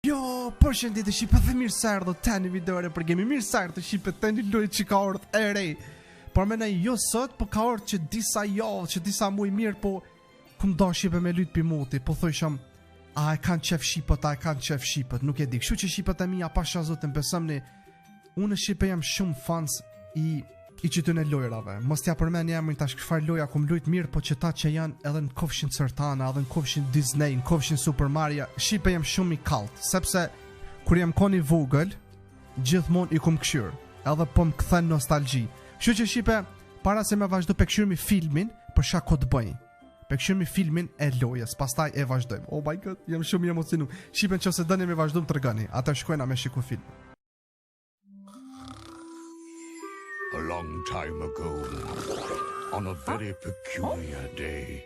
Jo, përshëndetje shqipe dhe mirë se erdhët të një videore për gemi. Mirë se erdhët shqipe të një lojt që ka orët e rej. Por me ne jo sot, po ka orët që disa javë, që disa muj mirë, po këm do shqipe me lyt për moti. Po thojshëm, a e kanë qef shqipët, a e kanë qef shqipët, nuk e di. Kështu që shqipët e mija pasha zotin besëmni, unë shqipe jam shumë fans i qytyn e lojrave. Mos t'ja përmen emrin tash çfarë loja kum lujt mirë, po që ta që janë edhe në kofshin Cërtana, edhe në kofshin Disney, në kofshin Super Mario, shqipe jam shumë i kallt, sepse kur jam koni vogël, gjithmonë i kum këshyr, edhe po më kthen nostalgji. Kështu që shqipe, para se me vazhdo pe këshyrmi filmin, për shako të bëj. Pe këshyrmi filmin e lojës, pastaj e vazhdojmë. Oh my god, jam shumë i emocionu. Shqipe nëse dëni me vazhdojmë tregoni, atë shkojna me shiku film. A long time ago, on a very peculiar day,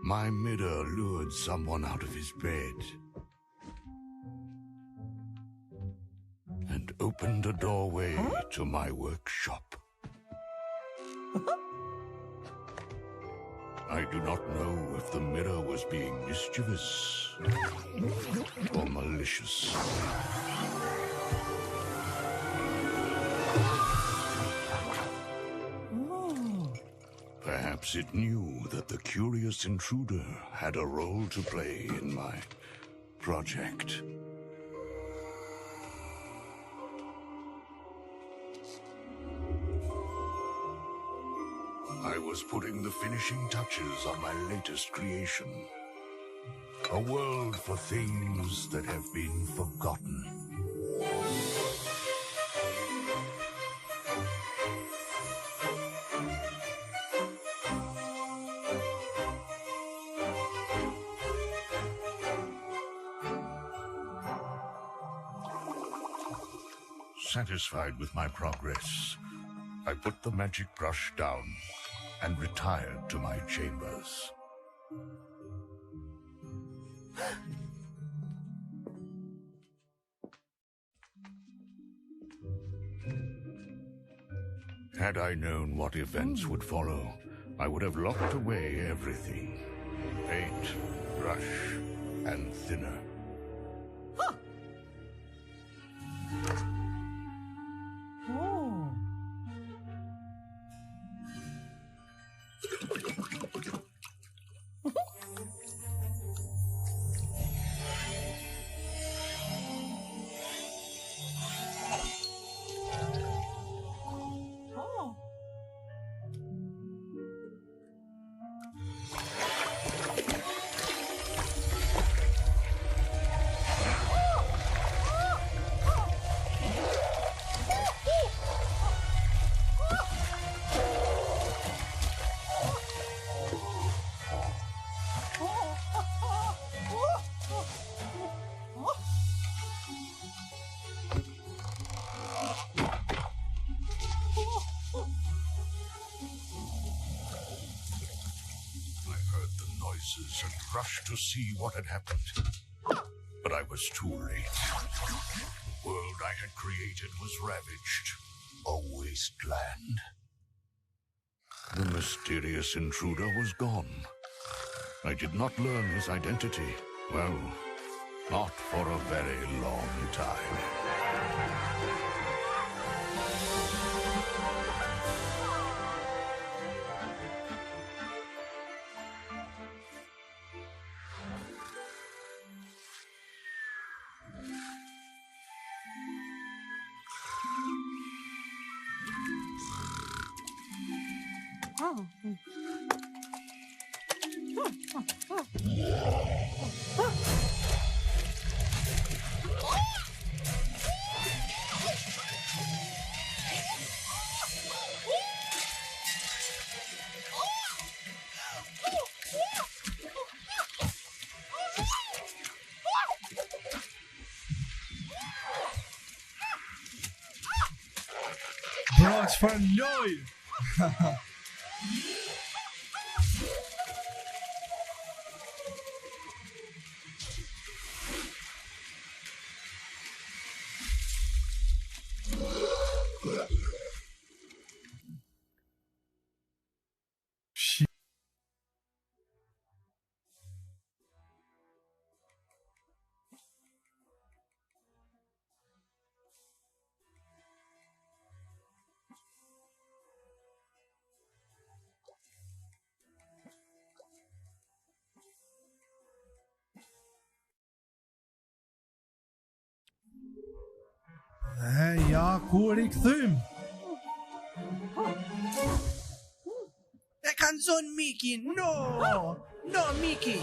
my mirror lured someone out of his bed and opened a doorway to my workshop. I do not know if the mirror was being mischievous or malicious. Perhaps it knew that the curious intruder had a role to play in my project. I was putting the finishing touches on my latest creation. A world for things that have been forgotten. Satisfied with my progress, I put the magic brush down and retired to my chambers. Had I known what events would follow, I would have locked away everything. Paint, brush, and thinner. And rushed to see what had happened. But I was too late. The world I had created was ravaged. A wasteland. The mysterious intruder was gone. I did not learn his identity. Well, not for a very long time. Bro, çfarë loj? Ja, kur I kthym? E kanë zonë Miki, no! No, Miki!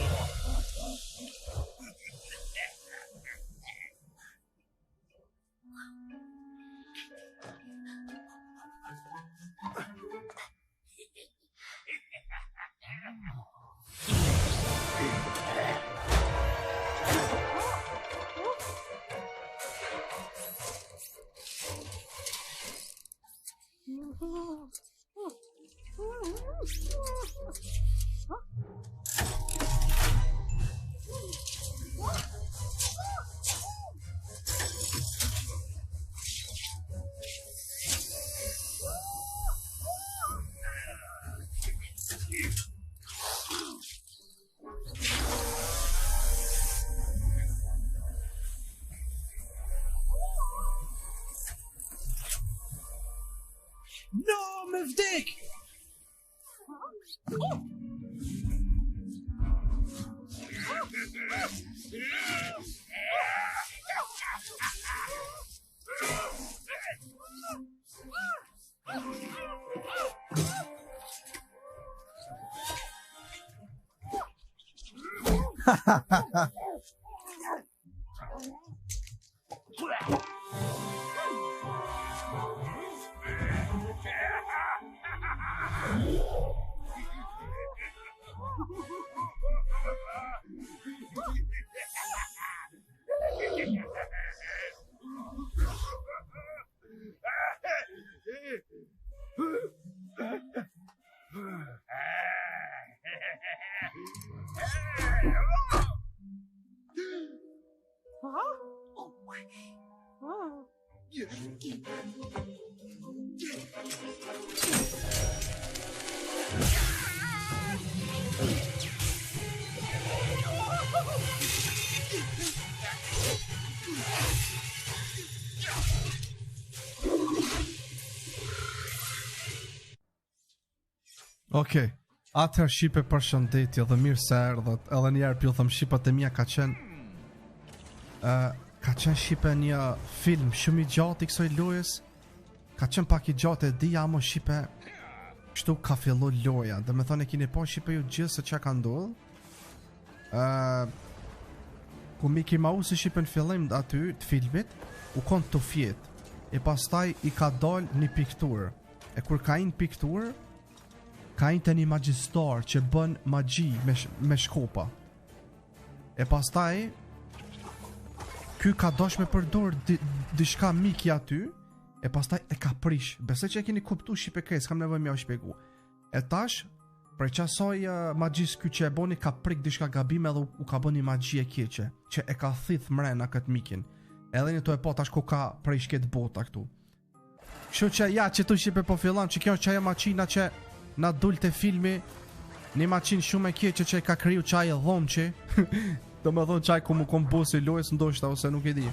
No, me vdek! Okej, atëherë shipe përshëndetje dhe mirë se erdhët. Edhe njerë pju thëm shipat e mia ka qenë shipe një film shumë I gjatë I kësoj lojës. Ka qenë pak I gjatë e dija, amo shipe kështu ka fillu loja. Dhe me thënë e kini po shipe ju gjithë se që ka ndodhë. Ku Mickey Mouse shipe në fillim aty të filmit u konë të fjetë. E pastaj I ka dalë një pikturë. E kur ka inë pikturë, ka të një magjistar që bën magji me shkopa. E pastaj ky ka dosh me përdor diçka Miki aty. E pastaj e ka prish. Besoj që e keni kuptu shipe kres, kam nevojë m'ja u shpjegu. E tash për qasoj magjis ky që e boni ka prik diçka gabime dhe u ka bën një magji e keqe që e ka thith mrena këtë Mikin. Edhe një to e po tash ku ka prish këtë bota këtu. Kështu që ja që tu shipe po fillon që kjo është ajo maqina që na dul të filmi. Një maqin shumë e keqe që e ka kriju qaj e dhomqi. Do me thonë qaj ku mu kom bosi lojës ndoshta ose nuk e di.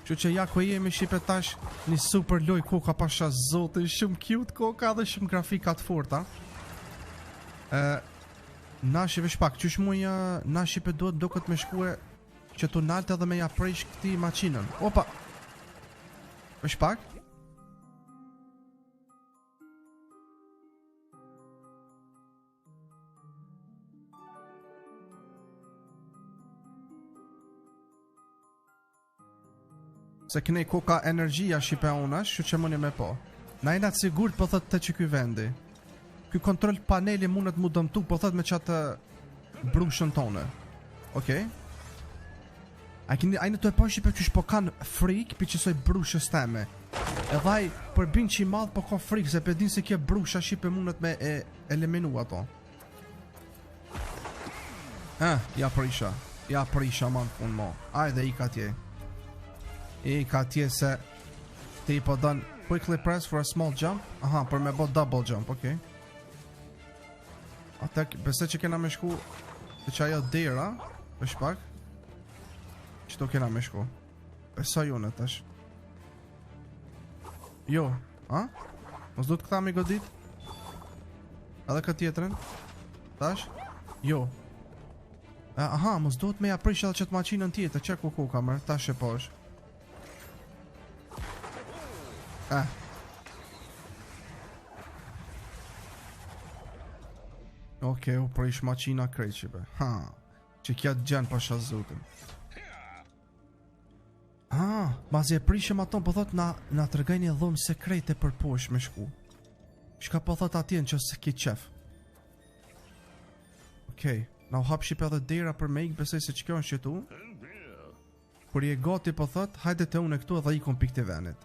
Që që ja ku jemi shipe tash një super loj ku ka pasha zote shumë cute ku ka dhe shumë grafikat forta. Na shive shpak qysh muj na shipe do këtë me shkue që tu nalte dhe me ja prejsh këti maqinën. Opa shpak se kënej ku ka energjia shipe unash, që që mëni me po. Na jena të sigur për thët të që ky vendi. Ky kontrol paneli mundet mu dëmtu për thët me qatë brushën tone. Okej? Ajnë të e po shipe që shpo kanë frik për qësoj brushës teme. E dhaj përbin që I madhë po ka frik, se për din se kje brusha shipe mundet me eliminu ato. Ja prisha man unë mo. Ajde I ka tje. I ka tje se ti po done quickly press for a small jump. Aha, për me bo double jump, okej. Atek, bese që kena me shku të që ajo dera, për shpak. Qëto kena me shku. Besa ju në tash. Jo, ha? Mos du të këta me godit? Edhe këtë tjetërin? Tash? Jo. Aha, mos du të me ja prish edhe qëtë maqinën tjetër, që ku ka mërë, tash e posh. Okej, u prish maqina krejqive. Ha, që kja të gjenë pasha zotin. Bazi e prishëm aton, po thot na tërgaj një dhomë sekrete për posh me shku. Shka po thot atjen që se ki qef. Okej, na u hap shqipe edhe dera për me ik, besoj se që kjo është që tu. Kur je gati po thot, hajde të une këtu edhe ikon pik të venit.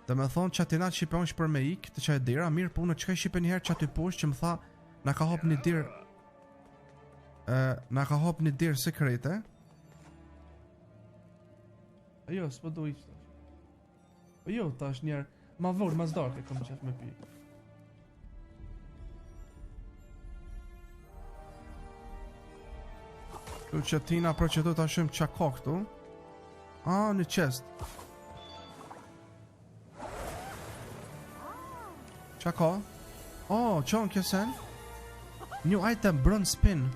Dhe me thonë që atina shqipe është për me ik, të qaj dera, mirë po unë që ka shqipe njëherë që aty posh që më tha, na ka hap një dirë, na ka hap një dirë sekrete. Jo, s'po do iq tash. Jo, tash njerë, ma vorë, ma zdarë të kom qef me pi. Tu që tina për që tu ta shumë qa ka këtu. Në chest. Qa ka? Qonë kjesen? New item, bronze spin.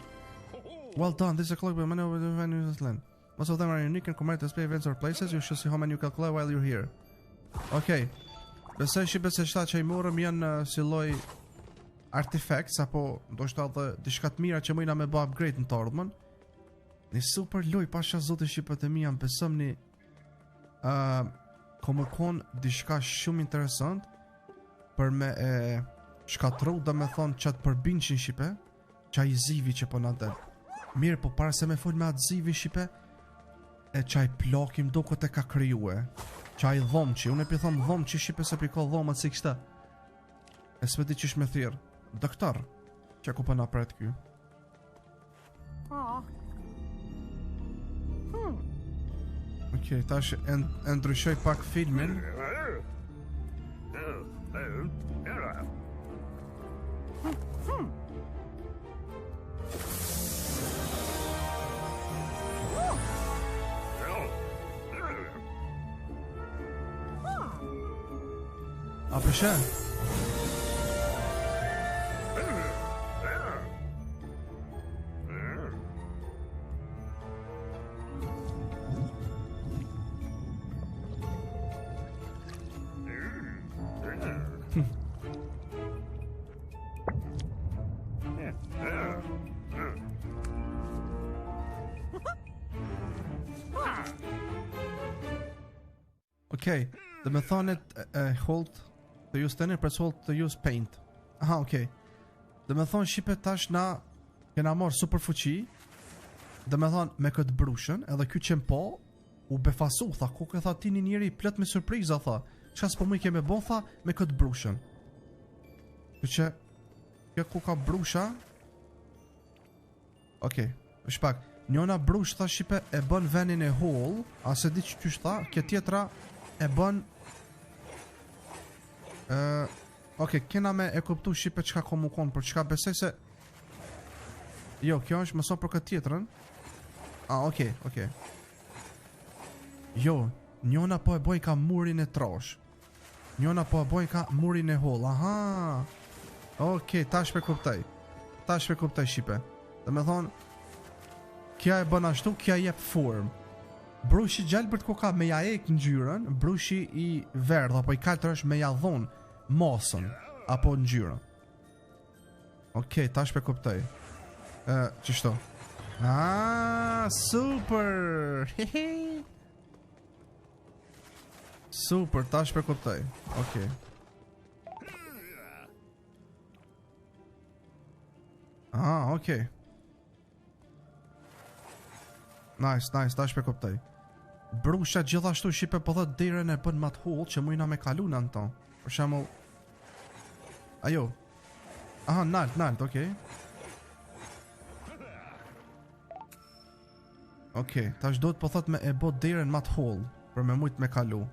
Well done, this is a clock by many over the venue in this land. Most of them are unique and commemorate display events or places. You should see how many you calculate while you're here. Okej. Besoj shqipe se shta që i morëm janë si loj artifacts, apo ndoshta edhe diçka të mira që mëjna me bë upgrade në të ardhmen. Një super loj pasha zote shqipët e mi jam besëm një më konë diçka shumë interesant për me shkatru dhe me thonë që atë përbinqin shqipe që i zivi që po na del. Mirë, po para se me fol me atë zivi shqipe e qaj plakim do këtë e ka kryue. Qaj dhomë që, unë e pi thomë dhomë që shqipe se pi ka dhomë atë si kështa. E s'me di qish me thirë. Doktor, që ku përna për e të kjo. Okej, tash e ndryshoj pak filmin. A përshë? Okej, dhe me thonet hold të use tenir, press hold të use paint. Aha, okej. Dhe me thonë shqipe tash na kena marrë super fuqi. Dhe me thonë me këtë brushën, edhe kjo qenë po, u befasu, tha, ku ke tha ti një njeri plët me surpriza, tha. Qa s'po mu i keme bon, tha, me këtë brushën. Kjo që, kjo ku ka brusha. Okej, është pak. Njona brush, tha shqipe, e bën venin e hall, a se di që qysh tha, kjo tjetra e bën okej, kena me e kuptu shqipe qka ko mu konë, për qka besej se jo, kjo është mëso për këtë tjetërën. Okej. Jo, njona po e boj ka murin e trash. Njona po e boj ka murin e hall. Aha. Okej, tash pe kuptaj. Tash pe kuptaj shqipe. Dhe me thonë, kja e bën ashtu, kja jep form. Brushi gjelbërt ku ka me ja ek në gjyren, brushi i verdh apo i kaltër është me ja dhon masën apo në gjyren. Okej, tash pe kuptoj. Qështo? Super! Super, tash pe kuptoj. Okej. Okej. Nice, tash pe kuptoj. Brusha gjithashtu shqipe po thot derën e bën mat hull që mujna me kalu në to. Për shembull. Ajo. Aha, nalt, okej. Okej, tash do të po thot me e bë derën mat hull për me mujt me kalu.